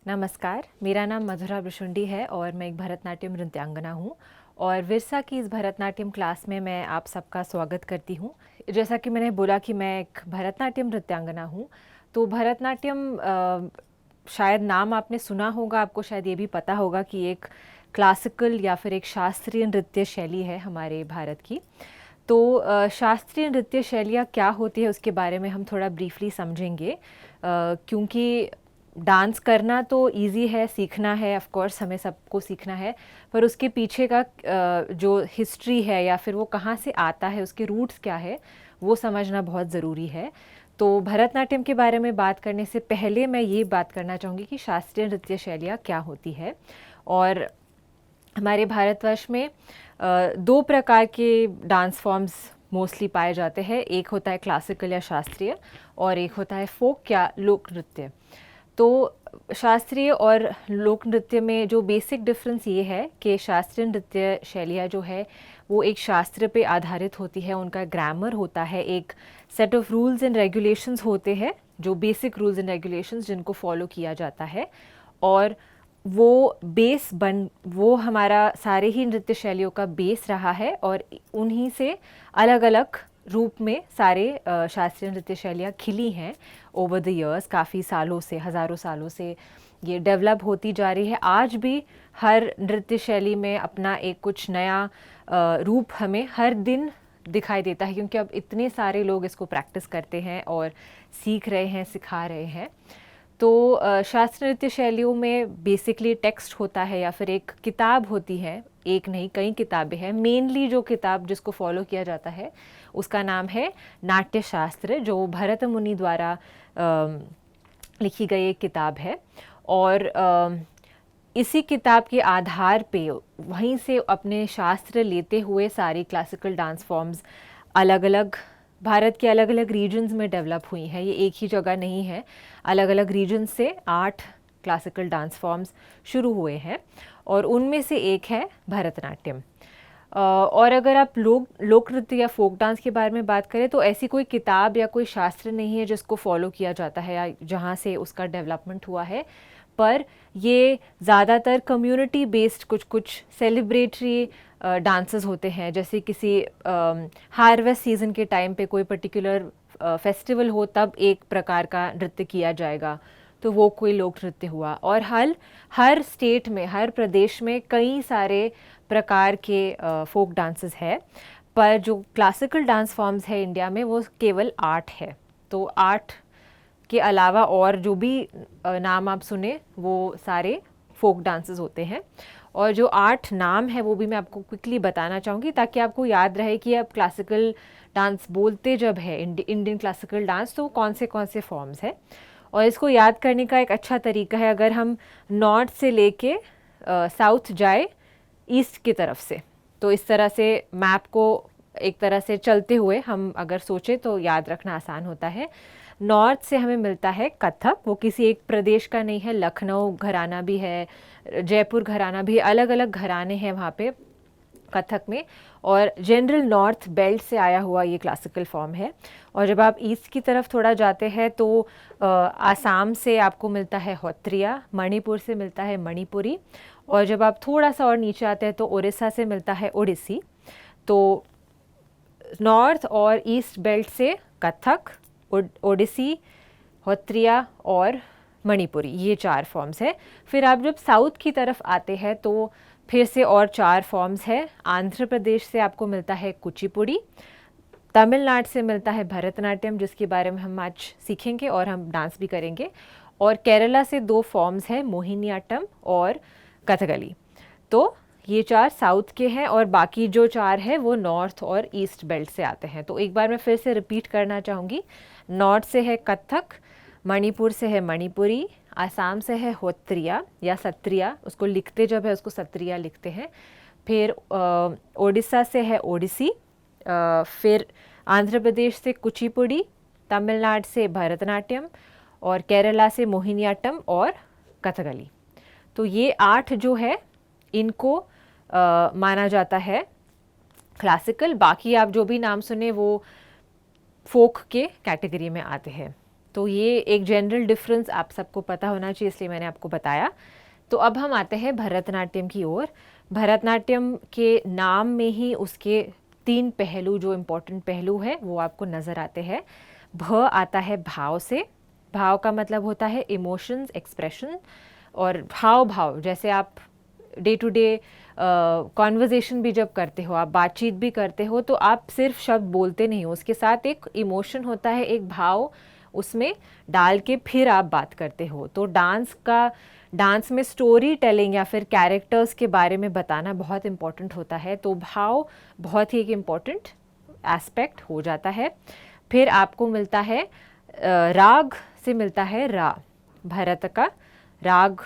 नमस्कार, मेरा नाम मधुरा ब्रिशुंडी है और मैं एक भरतनाट्यम नृत्यांगना हूँ और विरसा की इस भरतनाट्यम क्लास में मैं आप सबका स्वागत करती हूँ। जैसा कि मैंने बोला कि मैं एक भरतनाट्यम नृत्यांगना हूँ, तो भरतनाट्यम शायद नाम आपने सुना होगा, आपको शायद ये भी पता होगा कि एक क्लासिकल या फिर एक शास्त्रीय नृत्य शैली है हमारे भारत की। तो शास्त्रीय नृत्य शैलियाँ क्या होती है उसके बारे में हम थोड़ा ब्रीफली समझेंगे, क्योंकि डांस करना तो इजी है, सीखना है, ऑफ कोर्स हमें सबको सीखना है, पर उसके पीछे का जो हिस्ट्री है या फिर वो कहाँ से आता है, उसके रूट्स क्या है, वो समझना बहुत ज़रूरी है। तो भरतनाट्यम के बारे में बात करने से पहले मैं ये बात करना चाहूँगी कि शास्त्रीय नृत्य शैलियाँ क्या होती है। और हमारे भारतवर्ष में दो प्रकार के डांस फॉर्म्स मोस्टली पाए जाते हैं। एक होता है क्लासिकल या शास्त्रीय और एक होता है फोक या लोक नृत्य। तो शास्त्रीय और लोक नृत्य में जो बेसिक डिफरेंस ये है कि शास्त्रीय नृत्य शैलियाँ जो है वो एक शास्त्र पे आधारित होती है, उनका ग्रामर होता है, एक set of rules and regulations होते हैं, जो बेसिक रूल्स एंड रेगुलेशंस जिनको फॉलो किया जाता है। और वो हमारा सारे ही नृत्य शैलियों का बेस रहा है और उन्हीं से अलग अलग रूप में सारे शास्त्रीय नृत्य शैलियाँ खिली हैं ओवर द इयर्स। काफ़ी सालों से, हज़ारों सालों से ये डेवलप होती जा रही है। आज भी हर नृत्य शैली में अपना एक कुछ नया रूप हमें हर दिन दिखाई देता है, क्योंकि अब इतने सारे लोग इसको प्रैक्टिस करते हैं और सीख रहे हैं, सिखा रहे हैं। तो शास्त्रीय नृत्य शैलियों में बेसिकली टेक्स्ट होता है या फिर एक किताब होती है, एक नहीं कई किताबें हैं। मेनली जो किताब जिसको फॉलो किया जाता है उसका नाम है नाट्य शास्त्र, जो भरत मुनि द्वारा लिखी गई एक किताब है। और इसी किताब के आधार पे वहीं से अपने शास्त्र लेते हुए सारी क्लासिकल डांस फॉर्म्स अलग अलग भारत के अलग अलग रीजन्स में डेवलप हुई हैं। ये एक ही जगह नहीं है, अलग अलग रीजन से 8 क्लासिकल डांस फॉर्म्स शुरू हुए हैं और उनमें से एक है भरतनाट्यम। और अगर आप लोक नृत्य या फोक डांस के बारे में बात करें तो ऐसी कोई किताब या कोई शास्त्र नहीं है जिसको फॉलो किया जाता है या जहाँ से उसका डेवलपमेंट हुआ है, पर ये ज़्यादातर कम्युनिटी बेस्ड कुछ कुछ सेलिब्रेटरी डांसेस होते हैं। जैसे किसी हार्वेस्ट सीजन के टाइम पे कोई पर्टिकुलर फेस्टिवल हो तब एक प्रकार का नृत्य किया जाएगा, तो वो कोई लोक नृत्य हुआ। और हर स्टेट में, हर प्रदेश में कई सारे प्रकार के फोक डांसेस है, पर जो क्लासिकल डांस फॉर्म्स है इंडिया में वो केवल 8 है। तो 8 के अलावा और जो भी नाम आप सुने वो सारे फोक डांसेस होते हैं। और जो 8 नाम है वो भी मैं आपको क्विकली बताना चाहूँगी ताकि आपको याद रहे कि आप क्लासिकल डांस बोलते जब है इंडियन क्लासिकल डांस तो कौन से फॉर्म्स है। और इसको याद करने का एक अच्छा तरीका है, अगर हम नॉर्थ से लेके साउथ जाए ईस्ट की तरफ से, तो इस तरह से मैप को एक तरह से चलते हुए हम अगर सोचें तो याद रखना आसान होता है। नॉर्थ से हमें मिलता है कथक, वो किसी एक प्रदेश का नहीं है, लखनऊ घराना भी है, जयपुर घराना भी, अलग अलग घराने हैं वहाँ पे कथक में। और जनरल नॉर्थ बेल्ट से आया हुआ ये क्लासिकल फॉर्म है। और जब आप ईस्ट की तरफ थोड़ा जाते हैं तो आसाम से आपको मिलता है होत्रिया, मणिपुर से मिलता है मणिपुरी, और जब आप थोड़ा सा और नीचे आते हैं तो उड़ीसा से मिलता है ओडिसी। तो नॉर्थ और ईस्ट बेल्ट से कथक, ओडिसी, होत्रिया और मणिपुरी, ये 4 फॉर्म्स है। फिर आप जब साउथ की तरफ आते हैं तो फिर से और 4 फॉर्म्स है। आंध्र प्रदेश से आपको मिलता है कुचिपुड़ी, तमिलनाडु से मिलता है भरतनाट्यम जिसके बारे में हम आज सीखेंगे और हम डांस भी करेंगे, और केरला से 2 फॉर्म्स है, मोहिनीअट्टम और कथकली। तो ये 4 साउथ के हैं और बाकी जो 4 है वो नॉर्थ और ईस्ट बेल्ट से आते हैं। तो एक बार मैं फिर से रिपीट करना चाहूँगी। नॉर्थ से है कथक, मणिपुर से है मणिपुरी, आसाम से है होत्रिया या सत्रिया, उसको लिखते जब है उसको सत्रिया लिखते हैं। फिर ओडिशा से है ओडिसी, फिर आंध्र प्रदेश से कुचिपुड़ी, तमिलनाडु से भरतनाट्यम और केरला से मोहिनीअट्टम और कथकली। तो ये 8 जो है इनको माना जाता है क्लासिकल। बाकी आप जो भी नाम सुने वो फोक के कैटेगरी में आते हैं। तो ये एक जनरल डिफरेंस आप सबको पता होना चाहिए, इसलिए मैंने आपको बताया। तो अब हम आते हैं भरतनाट्यम की ओर। भरतनाट्यम के नाम में ही उसके 3 पहलू, जो इम्पोर्टेंट पहलू है वो आपको नज़र आते हैं। भ आता है भाव से। भाव का मतलब होता है इमोशंस, एक्सप्रेशन। और हाव भाव, जैसे आप डे टू डे कॉन्वर्जेशन भी जब करते हो, आप बातचीत भी करते हो, तो आप सिर्फ शब्द बोलते नहीं हो, उसके साथ एक इमोशन होता है, एक भाव उसमें डाल के फिर आप बात करते हो। तो डांस में स्टोरी टेलिंग या फिर कैरेक्टर्स के बारे में बताना बहुत इम्पोर्टेंट होता है। तो भाव बहुत ही एक इम्पोर्टेंट एस्पेक्ट हो जाता है। फिर आपको मिलता है राग से मिलता है रा। भरत का राग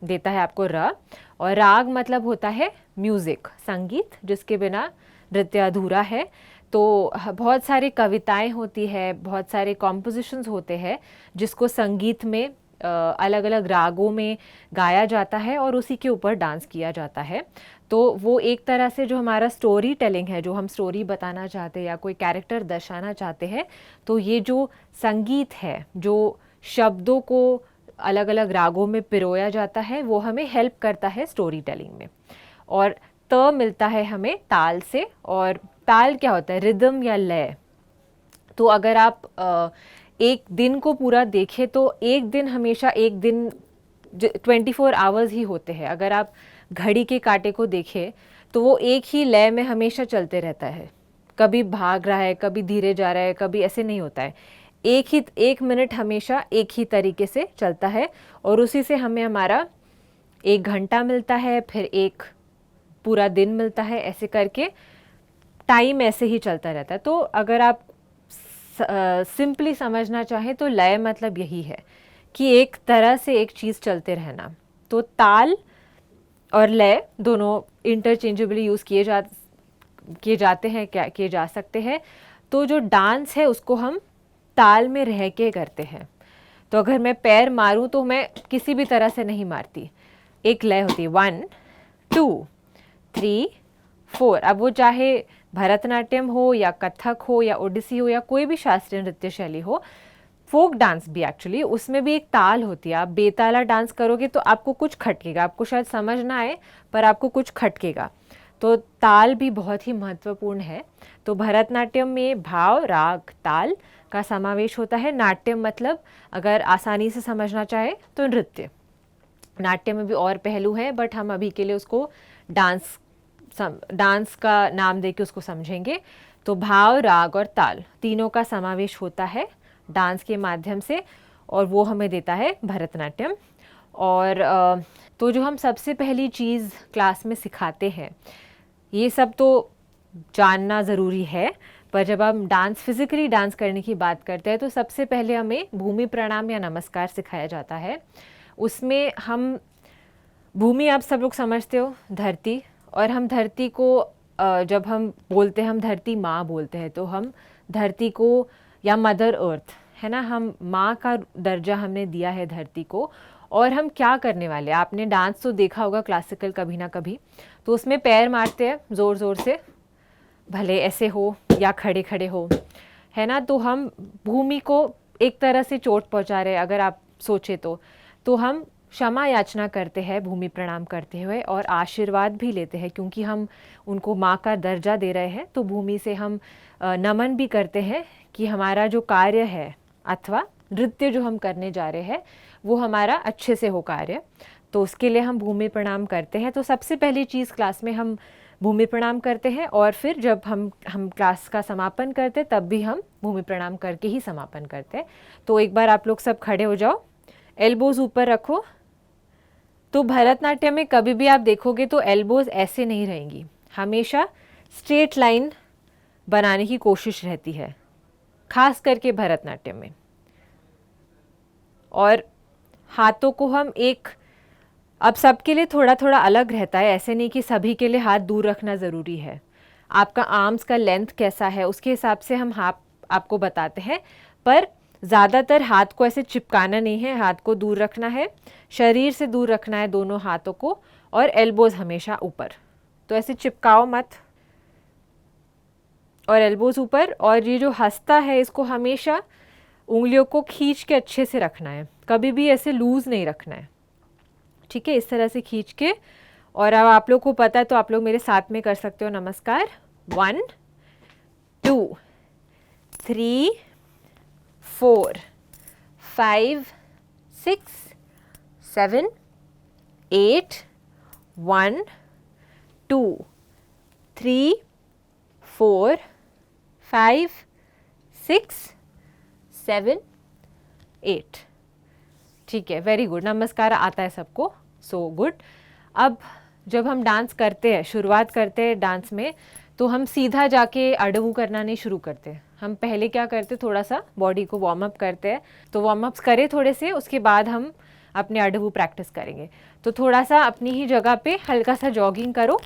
देता है आपको र, और राग मतलब होता है म्यूज़िक, संगीत, जिसके बिना नृत्य अधूरा है। तो बहुत सारी कविताएं होती है, बहुत सारे कॉम्पोजिशंस होते हैं जिसको संगीत में अलग अलग रागों में गाया जाता है और उसी के ऊपर डांस किया जाता है। तो वो एक तरह से जो हमारा स्टोरी टेलिंग है, जो हम स्टोरी बताना चाहते हैं या कोई कैरेक्टर दर्शाना चाहते हैं, तो ये जो संगीत है, जो शब्दों को अलग अलग रागों में पिरोया जाता है, वो हमें हेल्प करता है स्टोरी टेलिंग में। और त मिलता है हमें ताल से। और ताल क्या होता है? रिदम या लय। तो अगर आप एक दिन को पूरा देखें तो एक दिन हमेशा एक दिन 24 आवर्स ही होते हैं। अगर आप घड़ी के कांटे को देखें तो वो एक ही लय में हमेशा चलते रहता है, कभी भाग रहा है, कभी धीरे जा रहा है, कभी ऐसे नहीं होता है। एक मिनट हमेशा एक ही तरीके से चलता है, और उसी से हमें हमारा 1 घंटा मिलता है, फिर एक पूरा दिन मिलता है, ऐसे करके टाइम ऐसे ही चलता रहता है। तो अगर आप सिंपली समझना चाहें तो लय मतलब यही है कि एक तरह से एक चीज़ चलते रहना। तो ताल और लय दोनों इंटरचेंजेबली यूज़ किए जाते हैं, क्या किए जा सकते हैं। तो जो डांस है उसको हम ताल में रह के करते हैं। तो अगर मैं पैर मारूं तो मैं किसी भी तरह से नहीं मारती, एक लय होती है 1 2 3 4। अब वो चाहे भरतनाट्यम हो या कथक हो या ओडिसी हो या कोई भी शास्त्रीय नृत्य शैली हो, फोक डांस भी एक्चुअली उसमें भी एक ताल होती है। आप बेताला डांस करोगे तो आपको कुछ खटकेगा, आपको शायद समझ ना आए पर आपको कुछ खटकेगा। तो ताल भी बहुत ही महत्वपूर्ण है। तो भरतनाट्यम में भाव, राग, ताल का समावेश होता है। नाट्यम मतलब अगर आसानी से समझना चाहे तो नृत्य। नाट्य में भी और पहलू हैं, बट हम अभी के लिए उसको डांस का नाम देके उसको समझेंगे। तो भाव, राग और ताल तीनों का समावेश होता है डांस के माध्यम से, और वो हमें देता है भरतनाट्यम। और तो जो हम सबसे पहली चीज़ क्लास में सिखाते हैं, ये सब तो जानना ज़रूरी है, पर जब हम फिज़िकली डांस करने की बात करते हैं तो सबसे पहले हमें भूमि प्रणाम या नमस्कार सिखाया जाता है। उसमें हम भूमि, आप सब लोग समझते हो, धरती, और हम धरती को जब हम बोलते हैं, हम धरती माँ बोलते हैं, तो हम धरती को या मदर अर्थ है ना, हम माँ का दर्जा हमने दिया है धरती को। और हम क्या करने वाले, आपने डांस तो देखा होगा क्लासिकल कभी ना कभी, तो उसमें पैर मारते हैं ज़ोर ज़ोर से, भले ऐसे हो या खड़े खड़े हो, है ना। तो हम भूमि को एक तरह से चोट पहुंचा रहे हैं अगर आप सोचे तो हम क्षमा याचना करते हैं भूमि प्रणाम करते हुए, और आशीर्वाद भी लेते हैं, क्योंकि हम उनको माँ का दर्जा दे रहे हैं। तो भूमि से हम नमन भी करते हैं कि हमारा जो कार्य है अथवा नृत्य जो हम करने जा रहे हैं वो हमारा अच्छे से हो कार्य, तो उसके लिए हम भूमि प्रणाम करते हैं। तो सबसे पहली चीज़ क्लास में हम भूमि प्रणाम करते हैं, और फिर जब हम क्लास का समापन करते तब भी हम भूमि प्रणाम करके ही समापन करते हैं। तो एक बार आप लोग सब खड़े हो जाओ, एल्बोज ऊपर रखो। तो भरतनाट्यम में कभी भी आप देखोगे तो एल्बोज ऐसे नहीं रहेंगी, हमेशा स्ट्रेट लाइन बनाने की कोशिश रहती है, खास करके भरतनाट्यम में। और हाथों को हम अब सबके लिए थोड़ा थोड़ा अलग रहता है, ऐसे नहीं कि सभी के लिए हाथ दूर रखना ज़रूरी है। आपका आर्म्स का लेंथ कैसा है उसके हिसाब से हम आपको बताते हैं, पर ज़्यादातर हाथ को ऐसे चिपकाना नहीं है, हाथ को दूर रखना है, शरीर से दूर रखना है दोनों हाथों को, और एल्बोज हमेशा ऊपर, तो ऐसे चिपकाओ मत, और एल्बोज ऊपर। और ये जो हंसता है इसको हमेशा उंगलियों को खींच के अच्छे से रखना है, कभी भी ऐसे लूज नहीं रखना है, ठीक है। इस तरह से खींच के, और अब आप लोग को पता है तो आप लोग मेरे साथ में कर सकते हो नमस्कार। 1 2 3 4 5 6 7 8 1 2 3 4 5 6 7 8, ठीक है, वेरी गुड। नमस्कार आता है सबको, सो गुड। अब जब हम डांस करते हैं, शुरुआत करते हैं डांस में, तो हम सीधा जाके अडवू करना नहीं शुरू करते। हम पहले क्या करते, थोड़ा सा बॉडी को वार्म अप करते हैं। तो वार्म अप्स करें थोड़े से, उसके बाद हम अपने अडवू प्रैक्टिस करेंगे। तो थोड़ा सा अपनी ही जगह पे हल्का सा जॉगिंग करो।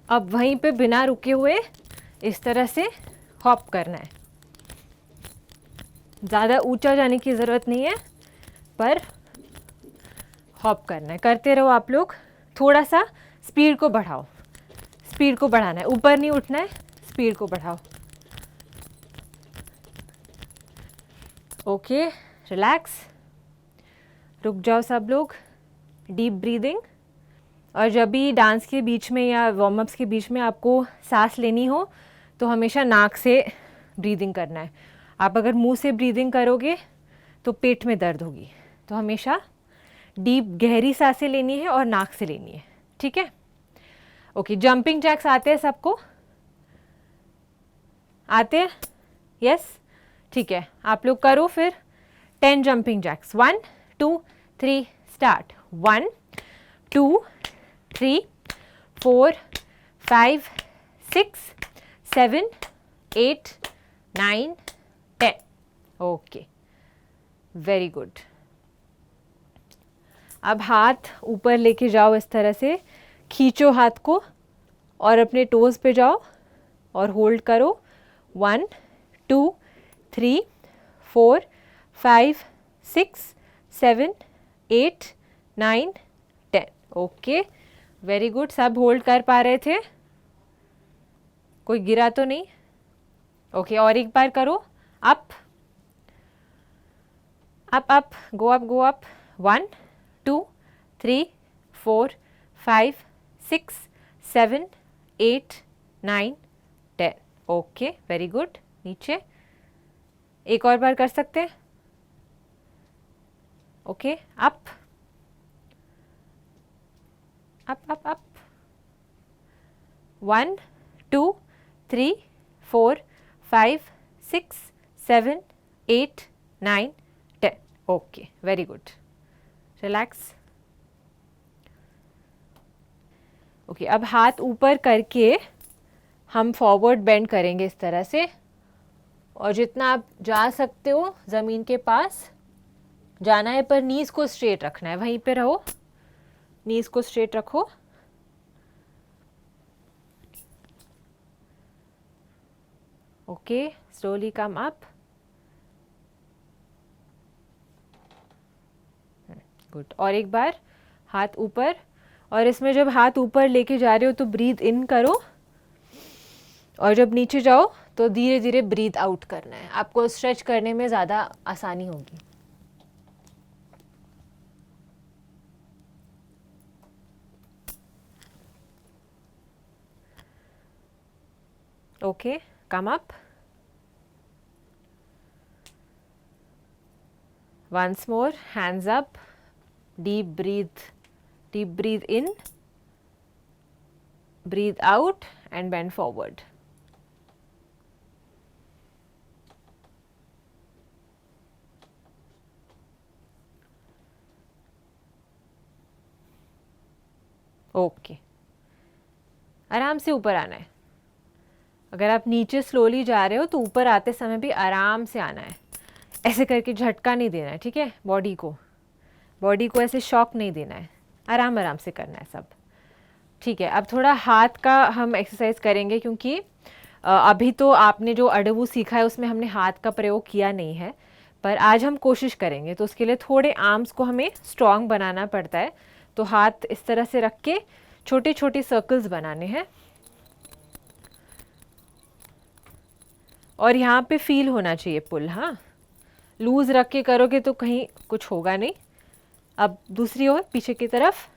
अब वहीं पे बिना रुके हुए इस तरह से हॉप करना है। ज़्यादा ऊंचा जाने की ज़रूरत नहीं है, पर हॉप करना है। करते रहो आप लोग। थोड़ा सा स्पीड को बढ़ाओ, स्पीड को बढ़ाना है, ऊपर नहीं उठना है, स्पीड को बढ़ाओ। ओके, रिलैक्स, रुक जाओ सब लोग। Deep breathing. और जब भी डांस के बीच में या वार्म अप्स के बीच में आपको सांस लेनी हो तो हमेशा नाक से ब्रीदिंग करना है। आप अगर मुंह से ब्रीदिंग करोगे तो पेट में दर्द होगी, तो हमेशा डीप गहरी सांसें लेनी है और नाक से लेनी है, ठीक है। ओके, जंपिंग जैक्स आते हैं सबको? आते हैं? यस, ठीक है, आप लोग करो फिर 10 jumping jacks. 1 2 3 start. 1 2 3 4 5 6 7 8 9 10। Okay, very good. अब हाथ ऊपर लेके जाओ, इस तरह से खींचो हाथ को और अपने टोज पे जाओ और होल्ड करो। 1 2 3 4 5 6 7 8 9 10। Okay, very good. सब होल्ड कर पा रहे थे? कोई गिरा तो नहीं? ओके, और एक बार करो। Up up up, go up go up. 1 2 3 4 5 6 7 8 9 10। Okay, very good. नीचे एक और बार कर सकते हैं? Okay, up up up up. 1 2 3 4 5 6 7 8 9 10। Okay, very good. Relax. Okay, अब हाथ ऊपर करके हम फॉरवर्ड बेंड करेंगे इस तरह से, और जितना आप जा सकते हो ज़मीन के पास जाना है, पर नीज को स्ट्रेट रखना है। वहीं पे रहो, नीज को स्ट्रेट रखो। Okay, slowly come up. Good. और एक बार हाथ ऊपर, और इसमें जब हाथ ऊपर लेके जा रहे हो तो ब्रीथ इन करो, और जब नीचे जाओ तो धीरे धीरे ब्रीथ आउट करना है। आपको स्ट्रेच करने में ज़्यादा आसानी होगी। Okay, come up. Once more, hands up, deep breathe in, breathe out and bend forward. Okay, आराम से ऊपर आना है। अगर आप नीचे स्लोली जा रहे हो तो ऊपर आते समय भी आराम से आना है, ऐसे करके झटका नहीं देना है, ठीक है। बॉडी को ऐसे शॉक नहीं देना है, आराम आराम से करना है सब, ठीक है। अब थोड़ा हाथ का हम एक्सरसाइज करेंगे, क्योंकि अभी तो आपने जो अडवू सीखा है उसमें हमने हाथ का प्रयोग किया नहीं है, पर आज हम कोशिश करेंगे, तो उसके लिए थोड़े आर्म्स को हमें स्ट्रॉन्ग बनाना पड़ता है। तो हाथ इस तरह से रख के छोटे छोटे सर्कल्स बनाने हैं और यहाँ पे फील होना चाहिए पुल। हाँ, लूज रख के करोगे तो कहीं कुछ होगा नहीं। अब दूसरी ओर पीछे की तरफ।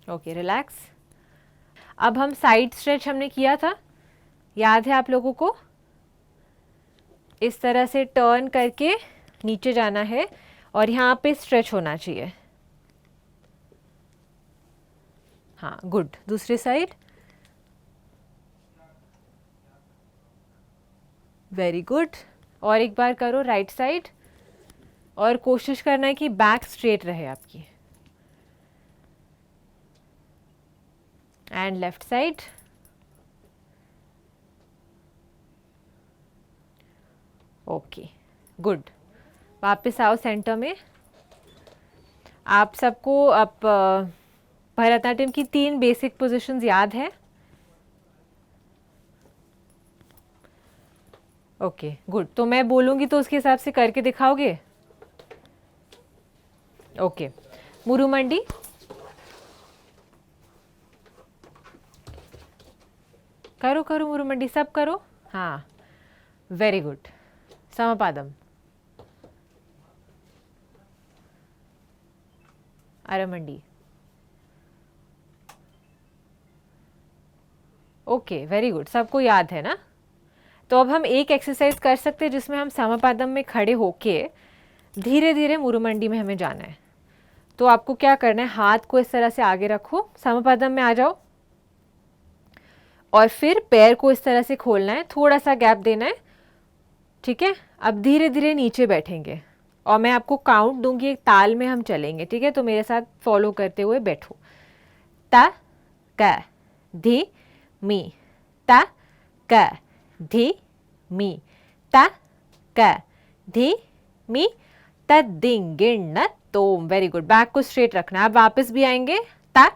Okay, relax. अब हम साइड स्ट्रेच हमने किया था, याद है आप लोगों को? इस तरह से टर्न करके नीचे जाना है और यहाँ पे स्ट्रेच होना चाहिए। हाँ, गुड। दूसरी साइड, वेरी गुड। और एक बार करो राइट साइड, और कोशिश करना है कि बैक स्ट्रेट रहे आपकी। And left side, okay, good. वापस आओ सेंटर में। आप सबको अब भरतनाट्यम की 3 बेसिक पोजीशंस याद है? Okay, good. तो मैं बोलूँगी तो उसके हिसाब से करके दिखाओगे? ओके, मुरुमंडी, करो करो मुरुमंडी, सब करो। हाँ, वेरी गुड। समपादम, अरमंडी, ओके, वेरी गुड। सबको याद है ना? तो अब हम एक एक्सरसाइज कर सकते हैं जिसमें हम समपादम में खड़े होके धीरे धीरे मुरुमंडी में हमें जाना है। तो आपको क्या करना है, हाथ को इस तरह से आगे रखो, समपादम में आ जाओ और फिर पैर को इस तरह से खोलना है, थोड़ा सा गैप देना है, ठीक है? अब धीरे धीरे नीचे बैठेंगे और मैं आपको काउंट दूंगी, एक ताल में हम चलेंगे, ठीक है? तो मेरे साथ फॉलो करते हुए बैठो। ता क धी मी, ता क धी मी, ता क धी मी, तद्दिंग गिण तोम। Very good. बैक को स्ट्रेट रखना। अब वापस भी आएंगे। ता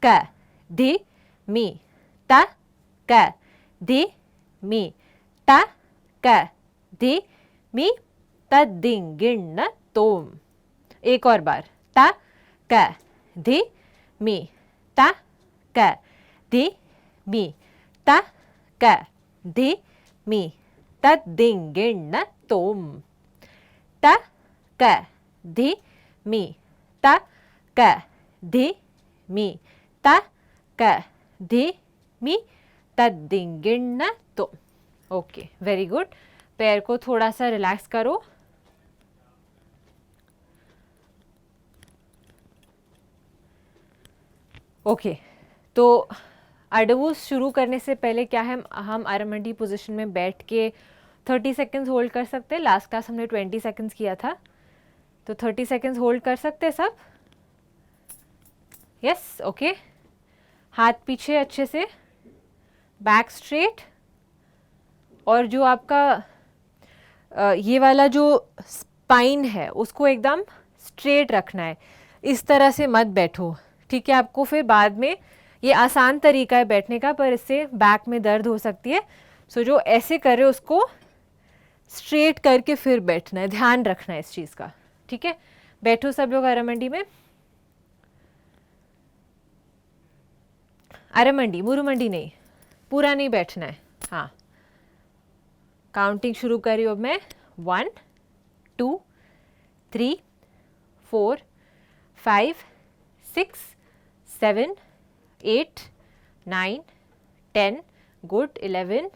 क धी मी, ता क धी मी, ता क धी मी, तद्दिंग गिण तोम। एक और बार। ता क धी मी, ता क धी मी, ता क धी मी, तद्दिंग गिण तोम। ता क धी मी, ता क धी मी, ता क धी मी, तद्दिंग गिण तोम। Okay, very good. पैर को थोड़ा सा रिलैक्स करो। ओके, तो अडवूस शुरू करने से पहले क्या है, हम अरमंडी पोजीशन में बैठ के 30 सेकंड्स होल्ड कर सकते हैं। लास्ट क्लास हमने 20 सेकंड्स किया था, तो 30 सेकंड्स होल्ड कर सकते हैं सब? Yes, okay. हाथ पीछे अच्छे से, बैक स्ट्रेट, और जो आपका ये वाला जो स्पाइन है उसको एकदम स्ट्रेट रखना है। इस तरह से मत बैठो, ठीक है? आपको फिर बाद में, ये आसान तरीका है बैठने का, पर इससे बैक में दर्द हो सकती है। सो जो ऐसे कर रहे हो उसको स्ट्रेट करके फिर बैठना है, ध्यान रखना है इस चीज़ का, ठीक है? बैठो सब लोग अरमंडी में। अरमंडी, मुरुमंडी नहीं, पूरा नहीं बैठना है। हाँ, काउंटिंग शुरू कर रही हूँ अब मैं। 1 2 3 4 5 6 7 8 9 10, गुड। 11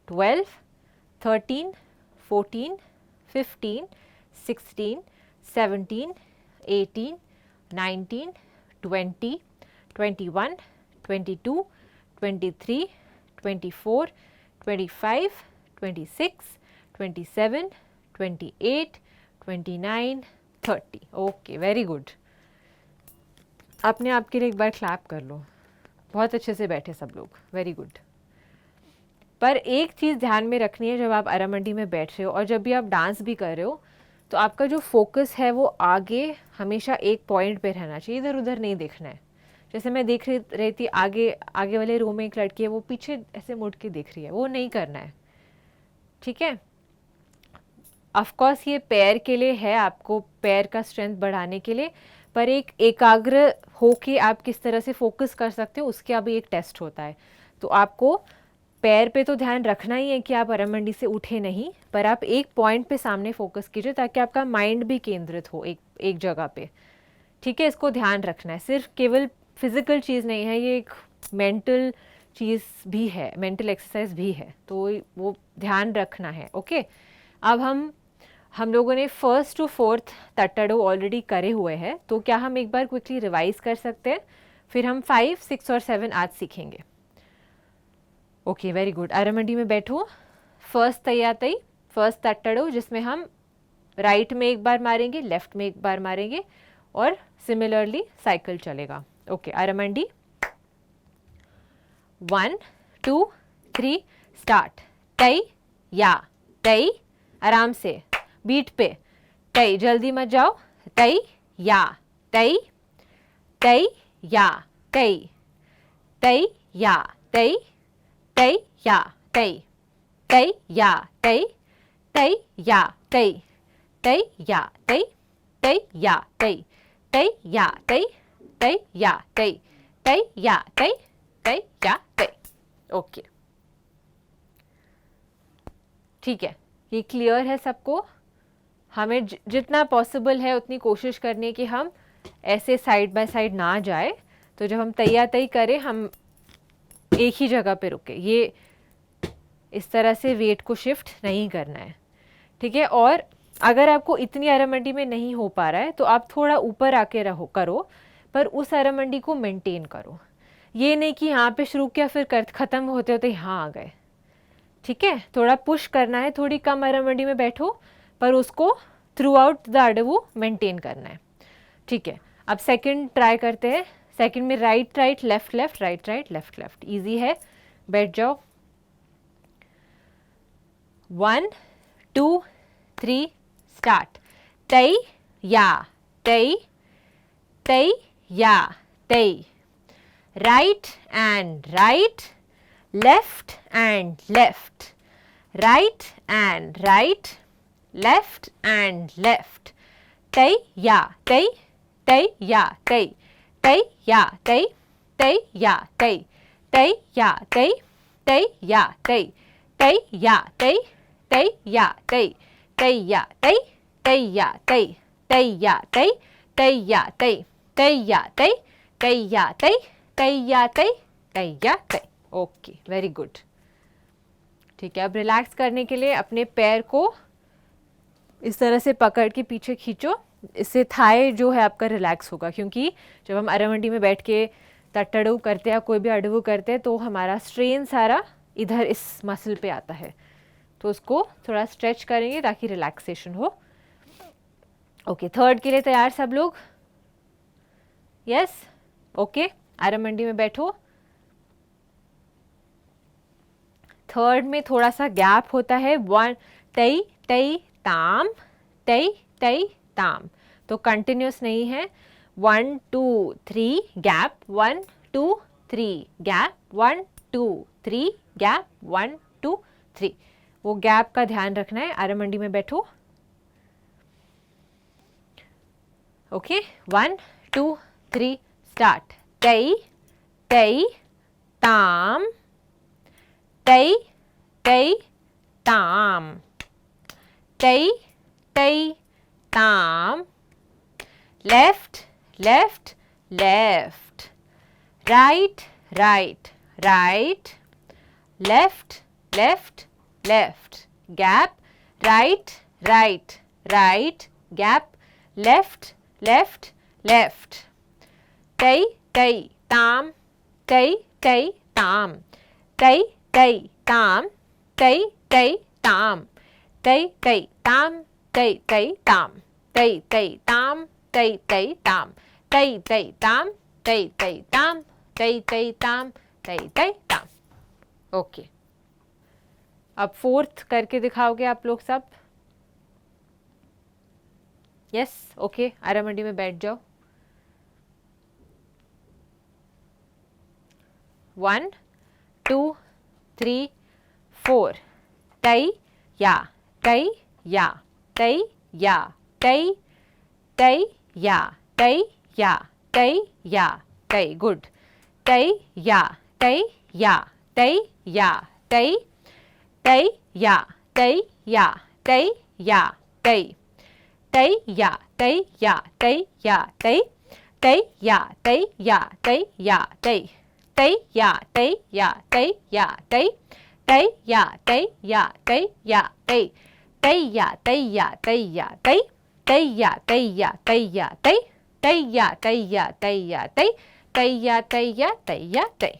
12 13 14 15 16 17 18 19 20 21 22 23 24 25 26 27 28 29 30। Okay, very good. अपने आप के लिए एक बार क्लैप कर लो। बहुत अच्छे से बैठे सब लोग, वेरी गुड। पर एक चीज़ ध्यान में रखनी है, जब आप अरमंडी में बैठ रहे हो और जब भी आप डांस भी कर रहे हो, तो आपका जो फोकस है वो आगे हमेशा एक पॉइंट पे रहना चाहिए, इधर उधर नहीं देखना है, जैसे मैं देख रही थी आगे आगे वाले रो में एक लड़की है, वो पीछे ऐसे मुड़ के देख रही है, वो नहीं करना है, ठीक है। ऑफ कोर्स ये पैर के लिए है, आपको पैर का स्ट्रेंथ बढ़ाने के लिए, पर एक एकाग्र हो के आप किस तरह से फोकस कर सकते हो उसके अभी एक टेस्ट होता है। तो आपको पैर पे तो ध्यान रखना ही है कि आप अरमंडी से उठे नहीं, पर आप एक पॉइंट पे सामने फोकस कीजिए ताकि आपका माइंड भी केंद्रित हो एक जगह पे, ठीक है। इसको ध्यान रखना है, सिर्फ केवल फिजिकल चीज़ नहीं है, ये एक मेंटल चीज़ भी है, मेंटल एक्सरसाइज भी है, तो वो ध्यान रखना है, ओके। अब हम लोगों ने 1st to 4th तट्टड़ो ऑलरेडी करे हुए हैं, तो क्या हम एक बार क्विकली रिवाइज कर सकते हैं, फिर हम 5, 6 और 7 आज सीखेंगे। Okay, very good. अरमंडी में बैठो। फर्स्ट तैयातई, फर्स्ट तट्टड़ो, जिसमें हम राइट में एक बार मारेंगे, लेफ्ट में एक बार मारेंगे और सिमिलरली साइकिल चलेगा। ओके, अरमंडी 1 2 3 स्टार्ट। तई या तई, आराम से बीट पे, तई, जल्दी मत जाओ, तई या तई, तई या तई, तई या तई, तई या तई, तई या तई, तई या तई, तई या तई, तई या तई, तई या तई, तई या तई, तई या तई, तई या तई। ओके, ठीक है, ये क्लियर है सबको। हमें जितना पॉसिबल है उतनी कोशिश करनी है कि हम ऐसे साइड बाय साइड ना जाए, तो जब हम तैया तई करें हम एक ही जगह पे रुके, ये इस तरह से वेट को शिफ्ट नहीं करना है, ठीक है। और अगर आपको इतनी अरमंडी में नहीं हो पा रहा है तो आप थोड़ा ऊपर आके रहो करो, पर उस अरमंडी को मेंटेन करो, ये नहीं कि यहाँ पे शुरू किया फिर ख़त्म होते होते यहाँ आ गए, ठीक है। थोड़ा पुश करना है, थोड़ी कम अरमंडी में बैठो, पर उसको थ्रू आउट द अडवू मेंटेन करना है, ठीक है। अब सेकंड ट्राई करते हैं। सेकंड में right right left left, right right left left, easy है, बैठ जाओ। 1 2 3 स्टार्ट। तई या तई, तई या तई, right and right, left and left, right and right, left and left, तई या तई, तई या तई, तई या तई, तई या तई, तई या तई, तई या तई, तई या तई, तई या तई, तई या तई, तई या तई, तई या तई, तई या तई, तई या तई, तई या तई, तई या तई, तई या तई। ओके, वेरी गुड, ठीक है। अब रिलैक्स करने के लिए अपने पैर को इस तरह से पकड़ के पीछे खींचो, इससे थाई जो है आपका रिलैक्स होगा, क्योंकि जब हम अरमंडी में बैठ के तट्टड़ू करते हैं या कोई भी अडवू करते हैं तो हमारा स्ट्रेन सारा इधर इस मसल पे आता है, तो उसको थोड़ा स्ट्रेच करेंगे ताकि रिलैक्सेशन हो। ओके, थर्ड के लिए तैयार सब लोग? यस, ओके, अरमंडी में बैठो। थर्ड में थोड़ा सा गैप होता है, 1 तई तई ताम, तई तई ताम, तो कंटिन्यूस नहीं है। 1 2 3 गैप, 1 2 3 गैप, 1 2 3 गैप, 1 2 3, वो गैप का ध्यान रखना है। अरमंडी में बैठो। Okay, 1 2 3 start. तई तई ताम, तई तई ताम, तई तई ताम, left left left, right right right, left left left, gap, right right right, gap, left left left, तई तई ताम, तई तई ताम, तई तई ताम, तई तई ताम, तई तई ताम, तई तई ताम, तई तई ताम, तई तई ताम, तई तई ताम, तई तई ताम, तई तई ताम, तई तई ताम। ओके, अब फोर्थ करके दिखाओगे आप लोग सब? यस, ओके, अरमंडी में बैठ जाओ। 1 2 3 4 tei ya tei ya tei ya tei tei ya tei ya tei ya tei good tei ya tei ya tei ya tei tei ya tei ya tei ya tei tei ya tei ya tei ya tei tei ya tei ya tei ya tei tei ya tei ya tei ya tei tei ya tei ya tei ya tei tei ya tei ya tei ya tei tei ya tei ya tei ya tei tei ya tei ya tei ya tei tei ya tei ya tei या तई।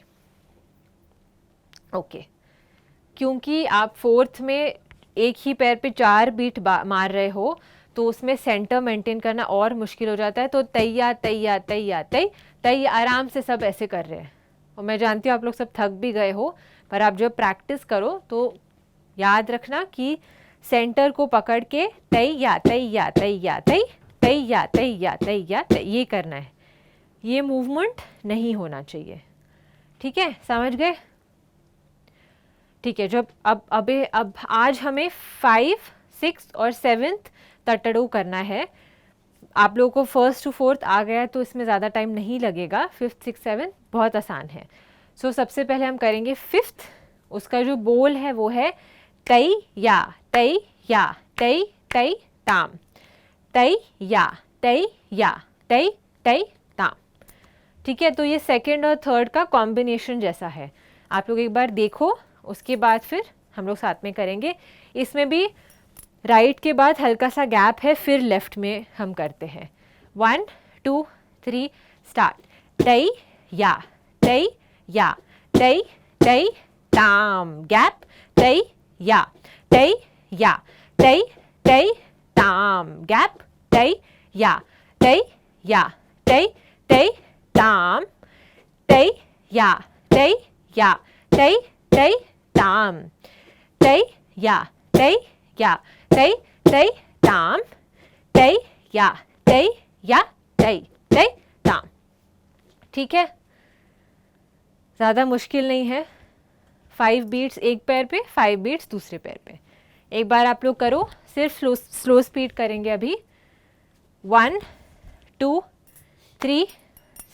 Okay, क्योंकि आप fourth में एक ही पैर पे 4 beat मार रहे हो तो उसमें सेंटर मेंटेन करना और मुश्किल हो जाता है। तो तैया तैया तैया तई तई आराम से सब ऐसे कर रहे हैं और मैं जानती हूँ आप लोग सब थक भी गए हो, पर आप जब प्रैक्टिस करो तो याद रखना कि सेंटर को पकड़ के तैया तैया तैया तई तैया तैया तैया तई ये करना है, ये मूवमेंट नहीं होना चाहिए। ठीक है, समझ गए? ठीक है, जब अब आज हमें 5, 6 और 7th तटड़ू करना है। आप लोगों को फर्स्ट टू फोर्थ आ गया तो इसमें ज़्यादा टाइम नहीं लगेगा। 5th, 6th, 7th बहुत आसान है। सो सबसे पहले हम करेंगे 5th। उसका जो बोल है वो है तई या तई या तई तई ताम तई या तई या तई तई ताम। ठीक है, तो ये सेकंड और थर्ड का कॉम्बिनेशन जैसा है। आप लोग एक बार देखो, उसके बाद फिर हम लोग साथ में करेंगे। इसमें भी राइट के बाद हल्का सा गैप है, फिर लेफ्ट में हम करते हैं। 1 2 3 स्टार्ट। तई या तई या तई तई ताम गैप तई या तई या तई तई ताम गैप तई या तई या तई तई ताम तई या तई या तई तई ताम तई या तई या तई तई ताम तई या तई या तई तई ताम। ठीक है, ज़्यादा मुश्किल नहीं है। 5 बीट्स एक पैर पे, 5 बीट्स दूसरे पैर पे। एक बार आप लोग करो, सिर्फ स्लो स्पीड करेंगे अभी। 1 2 3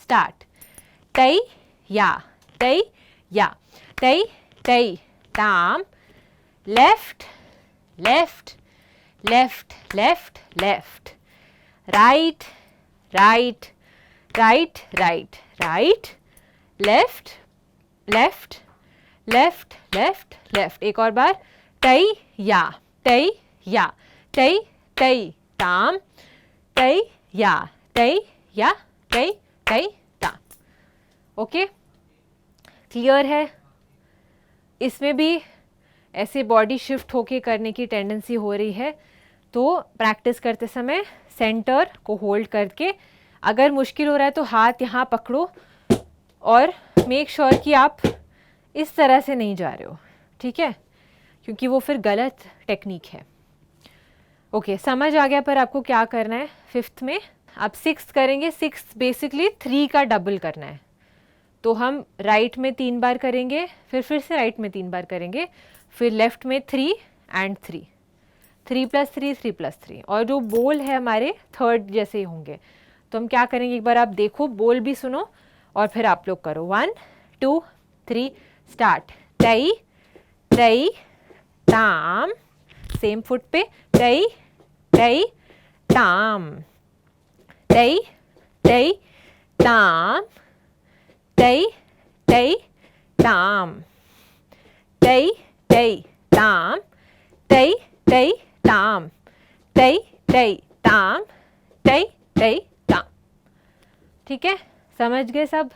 स्टार्ट। तई या तई या तई तई ताम left left left left left right right right right right left left left left left. एक और बार। तई या तई या तई तई ताम तई या तई या तई तई ताम। ओके, क्लियर है? इसमें भी ऐसे बॉडी शिफ्ट होके करने की टेंडेंसी हो रही है, तो प्रैक्टिस करते समय सेंटर को होल्ड करके, अगर मुश्किल हो रहा है तो हाथ यहाँ पकड़ो और मेक श्योर कि आप इस तरह से नहीं जा रहे हो। ठीक है, क्योंकि वो फिर गलत टेक्निक है। ओके, समझ आ गया? पर आपको क्या करना है 5th में? आप 6th करेंगे। 6th बेसिकली 3 का डबल करना है। तो हम राइट में 3 बार करेंगे, फिर से राइट में 3 बार करेंगे, फिर लेफ्ट में 3 एंड 3, 3 + 3 3 + 3। और जो बोल है हमारे थर्ड जैसे ही होंगे। तो हम क्या करेंगे, एक बार आप देखो, बोल भी सुनो और फिर आप लोग करो। 1 2 3 स्टार्ट। तई तई ताम, सेम फुट पे, तई तई ताम तई तई ताम तई तई ताम तई तई ताम तई तई ताम तई तई ताम तई तई ताम। ठीक है, समझ गए सब?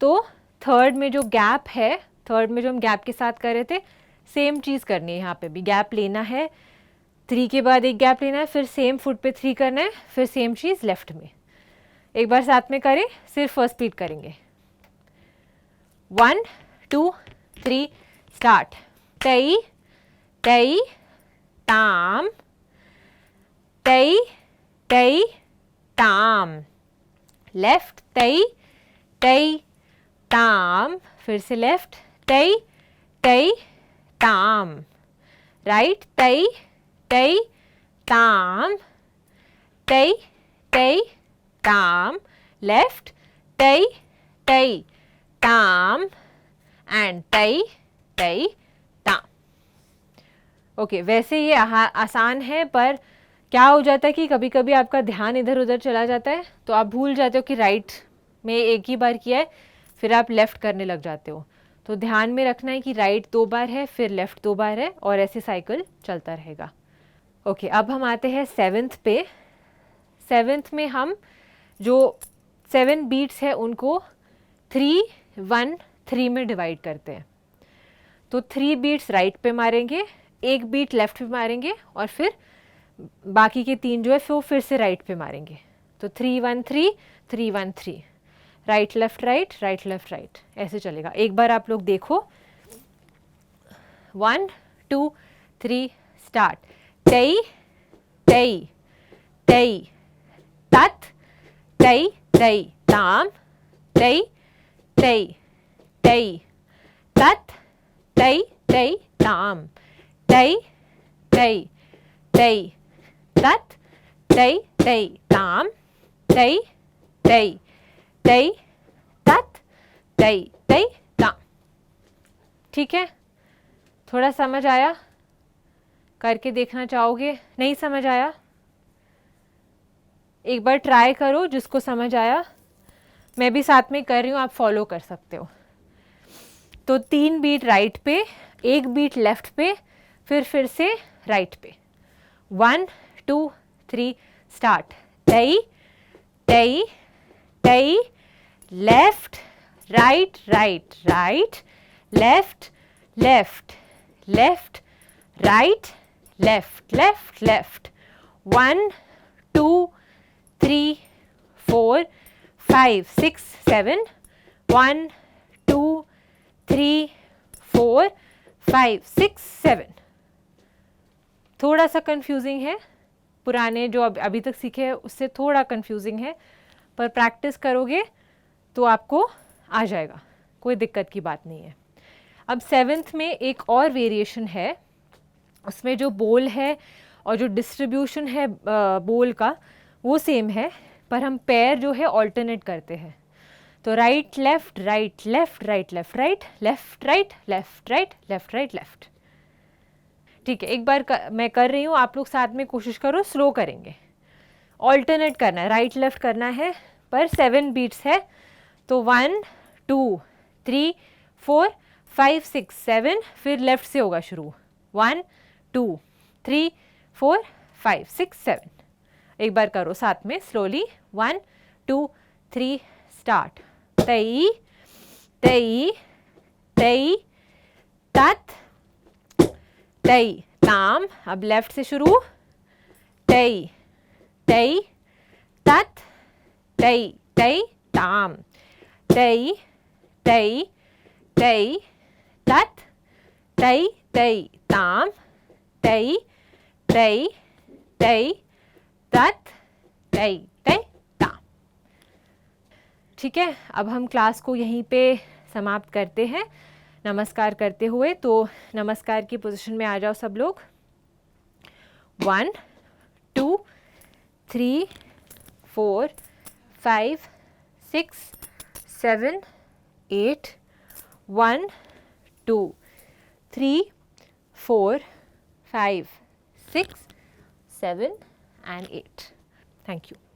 तो थर्ड में जो गैप है, थर्ड में जो हम गैप के साथ कर रहे थे, सेम चीज़ करनी है। यहाँ पे भी गैप लेना है, 3 के बाद एक गैप लेना है, फिर सेम फुट पे 3 करना है, फिर सेम चीज़ लेफ्ट में। एक बार साथ में करें, सिर्फ फर्स्ट स्पीड करेंगे। 1 2 3 स्टार्ट। तई तई ताम तई तई ताम लेफ्ट तई तई ताम, फिर से लेफ्ट, तई तई ताम, राइट, तई तई ताम, तई तई ताम, लेफ्ट, तई तई ताम एंड तई तई ताम। ओके, वैसे ये आसान है, पर क्या हो जाता है कि कभी कभी आपका ध्यान इधर उधर चला जाता है, तो आप भूल जाते हो कि राइट में एक ही बार किया है, फिर आप लेफ़्ट करने लग जाते हो। तो ध्यान में रखना है कि राइट 2 बार है, फिर लेफ़्ट 2 बार है, और ऐसे साइकिल चलता रहेगा। ओके, अब हम आते हैं 7th पे। 7th में हम जो 7 बीट्स है उनको 3 1 3 में डिवाइड करते हैं। तो 3 बीट्स राइट पे मारेंगे, 1 बीट लेफ़्ट पे मारेंगे, और फिर बाकी के 3 जो है वो फिर से राइट पे मारेंगे। तो 3 1 3 3 1 3, right left right, right left right, ऐसे चलेगा। एक बार आप लोग देखो, 1 2 3 स्टार्ट। तई तई तई तत, तई तई ताम, तई तई तई तत, तई तई ताम, तई तई तई तत, तई तई ताम, तई तई तई तत, तई तई ताम। ठीक है, थोड़ा समझ आया? करके देखना चाहोगे? नहीं समझ आया? एक बार ट्राई करो, जिसको समझ आया। मैं भी साथ में कर रही हूँ, आप फॉलो कर सकते हो। तो 3 बीट राइट पे, 1 बीट लेफ्ट पे, फिर से राइट पे। 1 2 3 स्टार्ट। तई तई तई, left right right right, left left left, right left left left. 1 2 3 4 5 6 7, 1 2 3 4 5 6 7। थोड़ा सा कंफ्यूजिंग है, पुराने जो अभी तक सीखे हैं उससे थोड़ा कंफ्यूजिंग है, पर प्रैक्टिस करोगे तो आपको आ जाएगा, कोई दिक्कत की बात नहीं है। अब 7th में एक और वेरिएशन है, उसमें जो बोल है और जो डिस्ट्रीब्यूशन है बोल का वो सेम है, पर हम पैर जो है ऑल्टरनेट करते हैं। तो right left right left right left right, left right left right left right left. ठीक है, एक बार मैं कर रही हूँ, आप लोग साथ में कोशिश करो, स्लो करेंगे। ऑल्टरनेट करना है, राइट लेफ्ट करना है, पर 7 बीट्स है। तो 1 2 3 4 5 6 7, फिर लेफ्ट से होगा शुरू। 1 2 3 4 5 6 7। एक बार करो साथ में स्लोली। 1 2 3 स्टार्ट। तई तई तई तत, तई ताम, अब लेफ्ट से शुरू। तई तई तत, तई तई ताम, तई तई तई तत, तई तई ताम, तई तई तई तत, तई तई ताम। ठीक है, अब हम क्लास को यहीं पे समाप्त करते हैं नमस्कार करते हुए। तो नमस्कार की पोजीशन में आ जाओ सब लोग। 1 2 3 4 5 6 7 8, 1 2 3 4 5 6 7 and 8. Thank you.